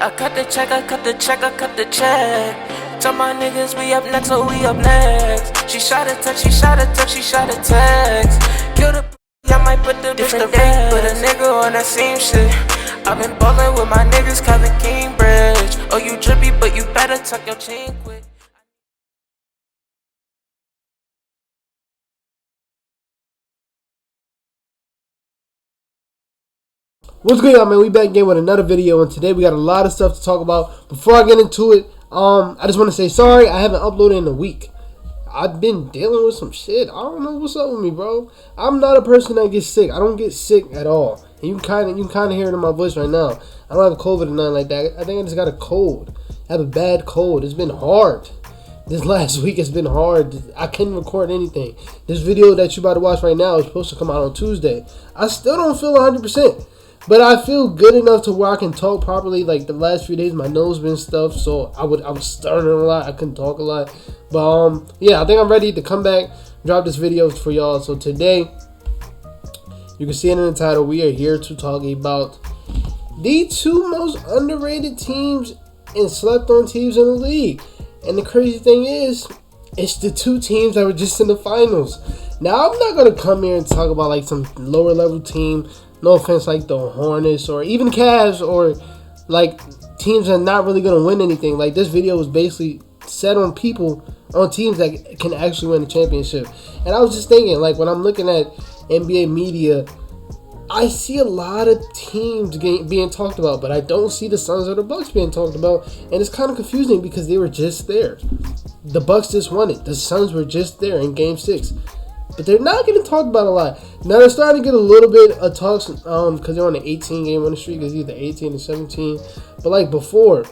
I cut the check, I cut the check, I cut the check. Tell my niggas we up next, so we up next. She shot a text, she shot a text, she shot a text. Kill the I might put the different day, put a nigga on that same shit. I've been ballin' with my niggas, Kevin Cambridge. Oh, you drippy, but you better tuck your chain quick. What's good, y'all, man? We back again with another video, and today we got a lot of stuff to talk about. Before I get into it, I just want to say sorry I haven't uploaded in a week. I've been dealing with some shit. I don't know what's up with me, bro. I'm not a person that gets sick. I don't get sick at all. And you can kind of hear it in my voice right now. I don't have COVID or nothing like that. I think I just got a cold. I have a bad cold. It's been hard. This last week has been hard. I couldn't record anything. This video that you about to watch right now is supposed to come out on Tuesday. I still don't feel 100%. But I feel good enough to where I can talk properly. Like the last few days, my nose been stuffed, so I was stuttering a lot. I couldn't talk a lot. But yeah, I think I'm ready to come back, drop this video for y'all. So today, you can see it in the title. We are here to talk about the two most underrated teams and slept-on teams in the league. And the crazy thing is, it's the two teams that were just in the finals. Now, I'm not gonna come here and talk about like some lower level team. No offense, like the Hornets or even Cavs or like teams that are not really going to win anything. Like this video was basically set on teams that can actually win the championship. And I was just thinking, like when I'm looking at NBA media, I see a lot of teams being talked about, but I don't see the Suns or the Bucks being talked about. And it's kind of confusing because they were just there. The Bucks just won it. The Suns were just there in Game 6. But they're not getting talked about a lot. Now they're starting to get a little bit of talks because they're on an 18-game winning streak. It's either 18 or 17. But like before,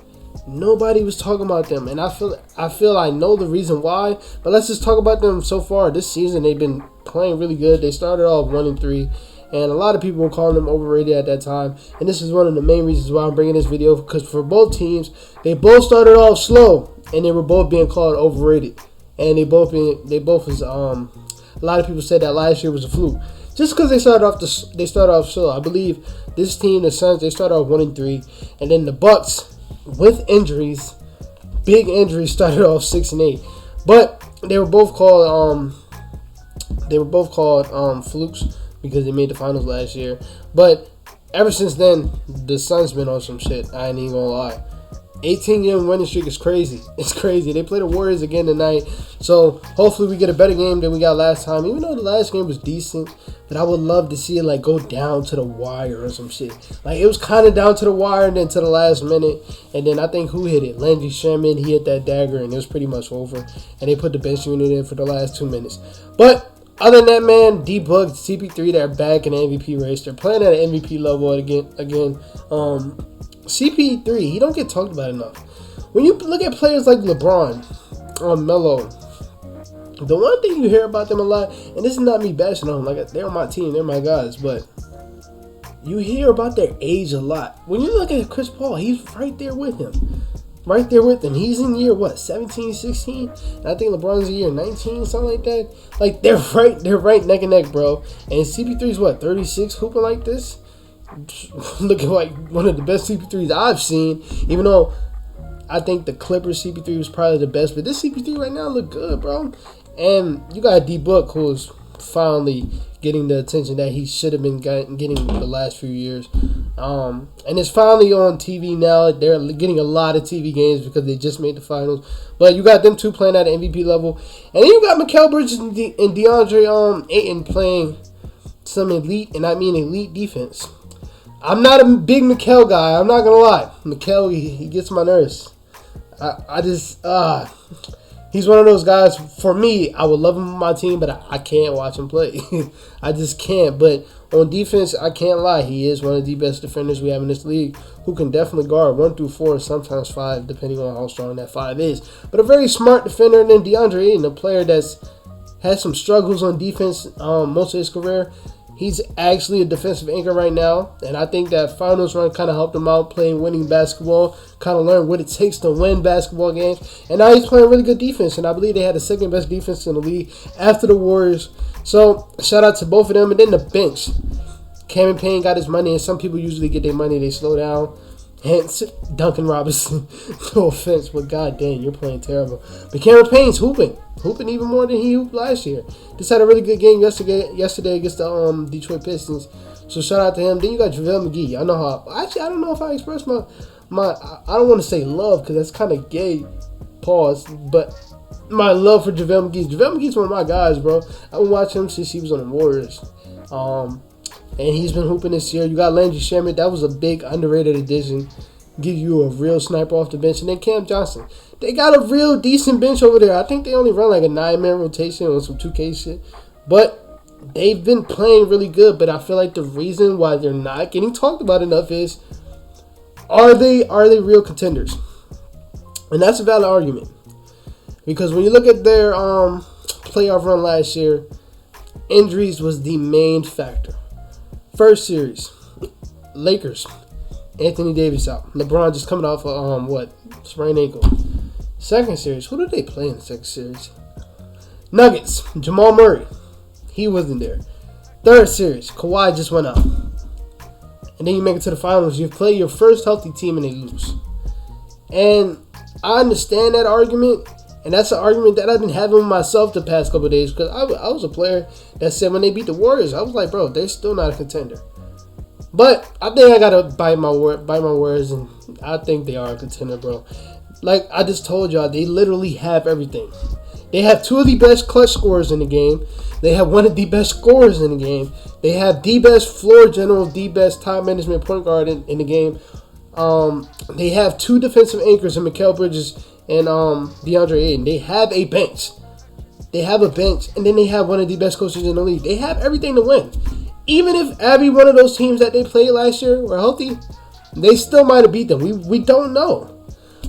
nobody was talking about them. And I feel I know the reason why. But let's just talk about them so far. This season, they've been playing really good. They started off 1-3. And a lot of people were calling them overrated at that time. And this is one of the main reasons why I'm bringing this video. Because for both teams, they both started off slow. And they were both being called overrated. And they both was a lot of people said that last year was a fluke, just because they started off slow. I believe this team, the Suns, they started off 1-3, and then the Bucks, with injuries, big injuries, started off 6-8. But they were both called flukes because they made the finals last year. But ever since then, the Suns been on some shit. I ain't even gonna lie. 18-game winning streak is crazy. It's crazy. They play the Warriors again tonight. So, hopefully we get a better game than we got last time. Even though the last game was decent. But I would love to see it, like, go down to the wire or some shit. Like, it was kind of down to the wire and then to the last minute. And then I think who hit it? Landry Shamet. He hit that dagger and it was pretty much over. And they put the bench unit in for the last 2 minutes. But other than that, man, D-Book, CP3, they're back in the MVP race. They're playing at an MVP level again. CP3, he don't get talked about enough. When you look at players like LeBron or Melo, the one thing you hear about them a lot, and this is not me bashing on them, like they're on my team, they're my guys, but you hear about their age a lot. When you look at Chris Paul, he's right there with him. Right there with him. He's in year, 17, 16? And I think LeBron's in year 19, something like that. Like, they're right neck and neck, bro. And CP3's 36, hooping like this? Looking like one of the best CP3s I've seen, even though I think the Clippers CP3 was probably the best, but this CP3 right now look good, bro. And you got D-Book, who's finally getting the attention that he should have been getting the last few years. And it's finally on TV now. They're getting a lot of TV games because they just made the finals. But you got them two playing at an MVP level, and then you got Mikal Bridges and DeAndre Ayton playing some elite, and I mean elite defense. I'm not a big Mikal guy. I'm not going to lie. Mikal, he gets my nerves. He's one of those guys, for me, I would love him on my team, but I can't watch him play. I just can't. But on defense, I can't lie. He is one of the best defenders we have in this league who can definitely guard 1 through 4, sometimes 5, depending on how strong that 5 is. But a very smart defender. And then DeAndre Ayton, a player that's had some struggles on defense most of his career. He's actually a defensive anchor right now, and I think that finals run kind of helped him out playing winning basketball, kind of learn what it takes to win basketball games, and now he's playing really good defense, and I believe they had the second best defense in the league after the Warriors. So, shout out to both of them, and then the bench. Cameron Payne got his money, and some people usually get their money, they slow down. Hence, Duncan Robinson. No offense, but goddamn, you're playing terrible. But Cameron Payne's hooping even more than he hooped last year. Just had a really good game yesterday against the Detroit Pistons. So shout out to him. Then you got JaVale McGee. I know how. Actually, I don't know if I expressed my. I don't want to say love because that's kind of gay. Pause. But my love for JaVale McGee. JaVale McGee's one of my guys, bro. I've been watching him since he was on the Warriors. And he's been hooping this year. You got Landry Shamet. That was a big underrated addition. Give you a real sniper off the bench. And then Cam Johnson. They got a real decent bench over there. I think they only run like a 9-man rotation on some 2K shit. But they've been playing really good. But I feel like the reason why they're not getting talked about enough is, are they real contenders? And that's a valid argument. Because when you look at their playoff run last year, injuries was the main factor. First series, Lakers, Anthony Davis out. LeBron just coming off sprained ankle. Second series, who did they play in the second series? Nuggets, Jamal Murray. He wasn't there. Third series, Kawhi just went out. And then you make it to the finals. You play your first healthy team and they lose. And I understand that argument. And that's an argument that I've been having with myself the past couple of days, because I was a player that said when they beat the Warriors, I was like, bro, they're still not a contender. But I think I gotta bite my words, and I think they are a contender, bro. Like I just told y'all, they literally have everything. They have two of the best clutch scorers in the game. They have one of the best scorers in the game. They have the best floor general, the best time management point guard in the game. They have two defensive anchors in Mikal Bridges and DeAndre Ayton. They have a bench. They have a bench, and then they have one of the best coaches in the league. They have everything to win. Even if every one of those teams that they played last year were healthy, they still might have beat them. We don't know.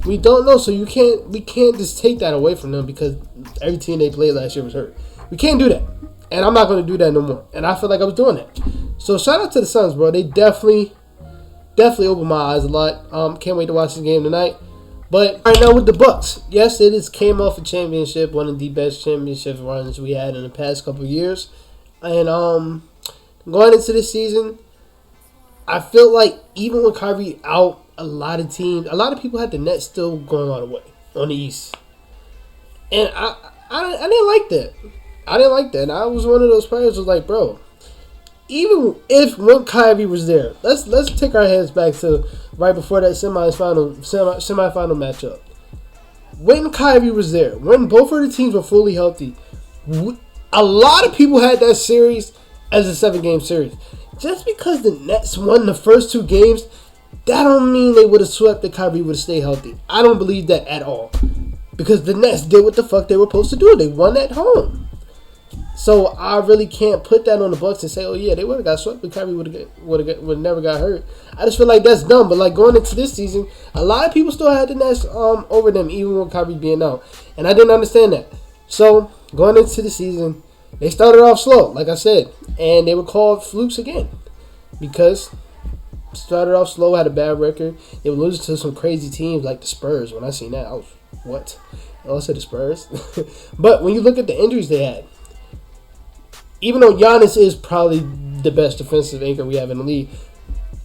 We don't know, so we can't just take that away from them because every team they played last year was hurt. We can't do that. And I'm not going to do that no more. And I feel like I was doing that. So shout out to the Suns, bro. They definitely opened my eyes a lot. Can't wait to watch this game tonight. But right now with the Bucks, yes, it came off a championship, one of the best championship runs we had in the past couple of years. And going into this season, I feel like even with Kyrie out, a lot of people had the Nets still going all the way on the East. And I didn't like that. I didn't like that. And I was one of those players who was like, bro, even if when Kyrie was there, let's take our heads back to right before that semifinal matchup. When Kyrie was there, when both of the teams were fully healthy, a lot of people had that series as a 7-game series. Just because the Nets won the first 2 games, that don't mean they would have swept if Kyrie would have stayed healthy. I don't believe that at all. Because the Nets did what the fuck they were supposed to do. They won at home. So I really can't put that on the Bucks and say, oh yeah, they would have got swept, but Kyrie would never got hurt. I just feel like that's dumb. But like going into this season, a lot of people still had the Nets over them, even with Kyrie being out, and I didn't understand that. So going into the season, they started off slow, like I said, and they were called flukes again because started off slow, had a bad record. They were losing to some crazy teams like the Spurs. When I seen that, I was what? I said the Spurs, but when you look at the injuries they had. Even though Giannis is probably the best defensive anchor we have in the league,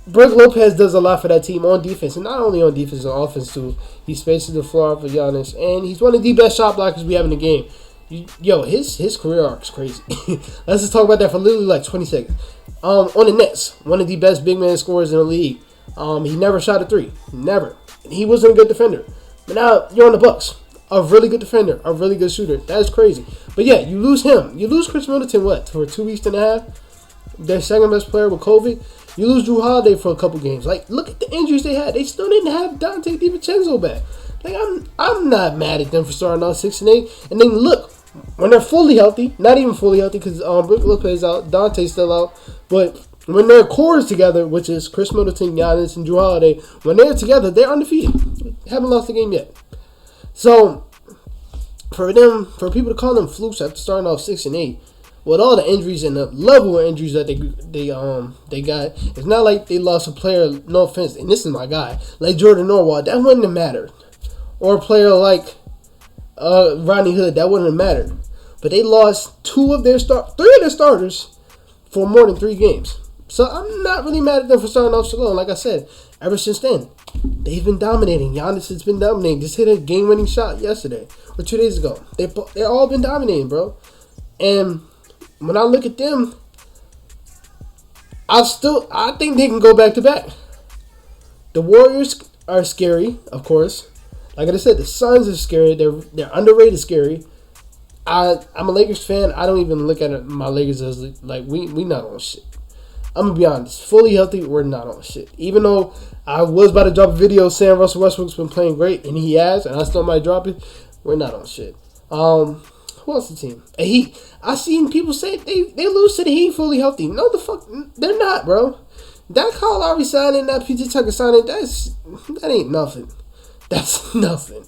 Brook Lopez does a lot for that team on defense. And not only on defense, on offense too. He spaces the floor for Giannis. And he's one of the best shot blockers we have in the game. Yo, his career arc is crazy. Let's just talk about that for literally like 20 seconds. On the Nets, one of the best big man scorers in the league. He never shot a 3. Never. He wasn't a good defender. But now you're on the Bucks. A really good defender, a really good shooter. That is crazy. But yeah, you lose him. You lose Chris Middleton, for 2 weeks and a half? Their second best player with COVID. You lose Drew Holiday for a couple games. Like, look at the injuries they had. They still didn't have Dante DiVincenzo back. Like, I'm not mad at them for starting off 6-8. And then look, when they're fully healthy, not even fully healthy because Brook Lopez out, Dante's still out. But when their core is together, which is Chris Middleton, Giannis, and Drew Holiday, when they're together, they're undefeated. Haven't lost a game yet. So, for people to call them flukes after starting off 6-8, with all the injuries and the level of injuries that they got, it's not like they lost a player. No offense, and this is my guy, like Jordan Norwell. That wouldn't have mattered, or a player like Rodney Hood. That wouldn't have mattered. But they lost 3 of their starters for more than 3 games. So I'm not really mad at them for starting off slow. Like I said, ever since then, they've been dominating. Giannis has been dominating. Just hit a game-winning shot yesterday or 2 days ago. They've all been dominating, bro. And when I look at them, I think they can go back to back. The Warriors are scary, of course. Like I said, the Suns are scary. They're underrated scary. I'm a Lakers fan. I don't even look at my Lakers as like we not on shit. I'm gonna be honest. Fully healthy, we're not on shit. Even though I was about to drop a video saying Russell Westbrook's been playing great, and he has, and I still might drop it, we're not on shit. Who else the team? Heat. I seen people say they lose to the Heat fully healthy. No, the fuck, they're not, bro. That Kyle Lowry signing, that PJ Tucker signing, that ain't nothing. That's nothing.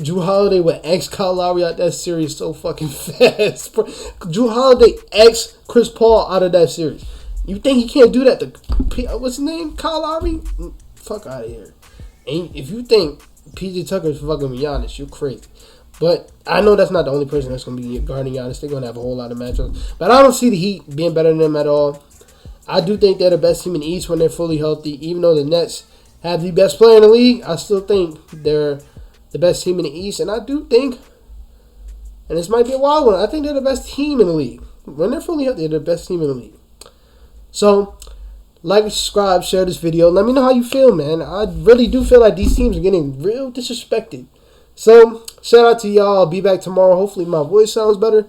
Drew Holiday would X Kyle Lowry out that series so fucking fast, bro. Drew Holiday X Chris Paul out of that series. You think he can't do that to what's his name? Kyle Lowry? Fuck out of here. And if you think PJ Tucker is fucking Giannis, you're crazy. But I know that's not the only person that's going to be guarding Giannis. They're going to have a whole lot of matchups. But I don't see the Heat being better than them at all. I do think they're the best team in the East when they're fully healthy. Even though the Nets have the best player in the league, I still think they're the best team in the East. And I do think, and this might be a wild one, I think they're the best team in the league. When they're fully healthy, they're the best team in the league. So, like, subscribe, share this video. Let me know how you feel, man. I really do feel like these teams are getting real disrespected. So, shout out to y'all. I'll be back tomorrow. Hopefully my voice sounds better.